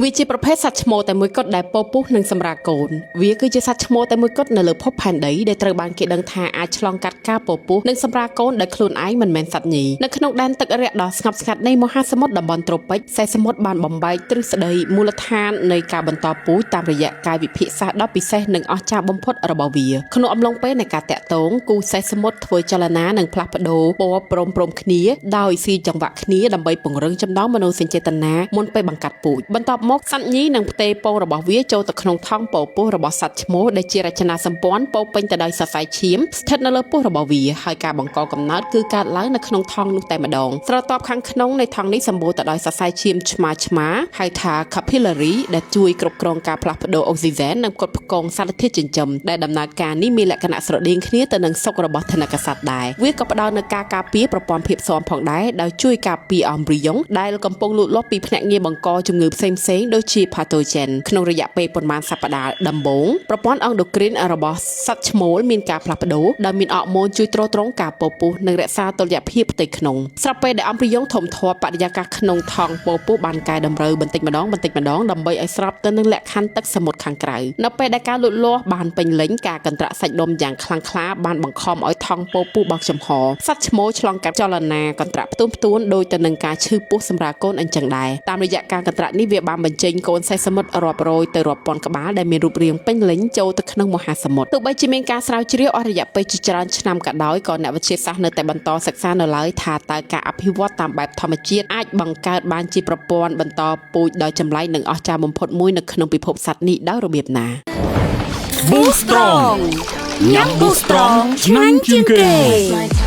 វាជាប្រភេទសត្វឈ្មោលតែមួយគត់ដែលពោពុះនិងសម្រាកូនវាគឺជាសត្វឈ្មោលតែមួយគត់នៅលើភពផែនដីដែលត្រូវបានគេដឹងថាអាចឆ្លងកាត់ការពោពុះនិងសម្រាកូនដោយខ្លួនឯងមិនមែនសត្វញីនៅក្នុងដែនទឹករាក់ដ៏ស្ងប់ស្ងាត់នៃមហាសមុទ្រតំបន់ត្រូពិកខ្សែសមុទ្របានបំបែកទ្រឹស្ដីមូលដ្ឋាននៃការបន្តពូជតាមរយៈកាយវិភាគសាស្ត្រដ៏ពិសេសនិងអស្ចារ្យបំផុតរបស់វាក្នុងអំឡុងពេលនៃការតាក់ទងគូខ្សែសមុទ្រធ្វើចលនានិងផ្លាស់ប្ដូរពណ៌ព្រមគ្នាដោយស៊ីចង្វាក់គ្នាដើម្បីពង្រឹងចំណងមនោសញ្ចេតនាមុនពេលបង្កាត់ពូជបន្ទាប់មកសត្វញីនឹងផ្ទេរពងរបស់វាចូលទៅក្នុងថង់ពោពុះរបស់សត្វឈ្មោលដែលជារចនាសម្ព័ន្ធពោពេញទៅដោយសរសៃឈាមស្ថិតនៅលើពោះរបស់វាហើយការបង្កកំណើតគឺកើតឡើងនៅក្នុងថង់នោះតែម្ដងស្រទាប់ខាងក្នុងនៃថង់នេះសម្បូរទៅដោយសរសៃឈាមឆ្មាហៅថា capillary ដែលជួយគ្រប់គ្រងការផ្លាស់ប្ដូរអុកស៊ីហ្សែននិងផ្គត់ផ្គង់សារធាតុចិញ្ចឹមដែលដំណើរការនេះមានលក្ខណៈស្រដៀងគ្នាទៅនឹងសុខរបស់ថនិកសត្វដែរវាក៏ផ្ដល់នូវការការពារប្រព័ន្ធភាពស៊ាំផងដែរដោយជួយការពារ embryo ដែលកំពុងលូតលាស់ពីភ្នាក់ងារបង្កជំងឺផ្សេងៗដូចជា pathogen ក្នុងរយៈពេលប៉ុន្មានសប្តាហ៍ដំបូងប្រព័ន្ធ endocrine របស់សត្វឈ្មោលមានការផ្លាស់ប្ដូរដោយមានអរម៉ូនជួយទ្រទ្រង់ការពោពុះនិងរក្សាតុល្យភាពផ្ទៃក្នុងស្រាប់ពេលដែល embryo ធំធាត់បរិយាកាសក្នុងថង់ពោពុះបានកែតម្រូវបន្តិចម្ដងដើម្បីឲ្យស្របទៅនឹងលក្ខខណ្ឌទឹកសមុទ្រខាងក្រៅនៅពេលដែលការលូតលាស់បានពេញលេញការកន្ត្រាក់សាច់ដុំយ៉ាងខ្លាំងក្លាបានបង្ខំឲ្យថង់ពោពុះបោកចំហសត្វឈ្មោលឆ្លងកាត់ចលនាកន្ត្រាក់ផ្ទួនដូចទៅនឹងការឈឺពោះសម្រាប់កូនអញ្ចឹងដែរតាមរយៈការកន្ត្រាក់នេះវាបានបញ្ចេញកូនសត្វសមុទ្ររាប់រយទៅរាប់ពាន់ក្បាលដែលមានរូបរាងពេញលេញចូលទៅក្នុងមហាសមុទ្រទោះបីជាមានការស្រាវជ្រាវអស់រយៈពេលជាច្រើនឆ្នាំក៏ដោយក៏អ្នកវិទ្យាសាស្ត្រនៅតែបន្តសិក្សានៅឡើយថាតើការអភិវឌ្ឍតាមបែបធម្មជាតិអាចបង្កើតបានជាប្រព័ន្ធបន្តពូជដ៏ចម្លែកនិងអស្ចារ្យបំផុតមួយនៅក្នុងពិភពសត្វនេះដោយរបៀបណា Boostrong ញ៉ាំ Boostrong ឆ្ងាញ់ជាងគេ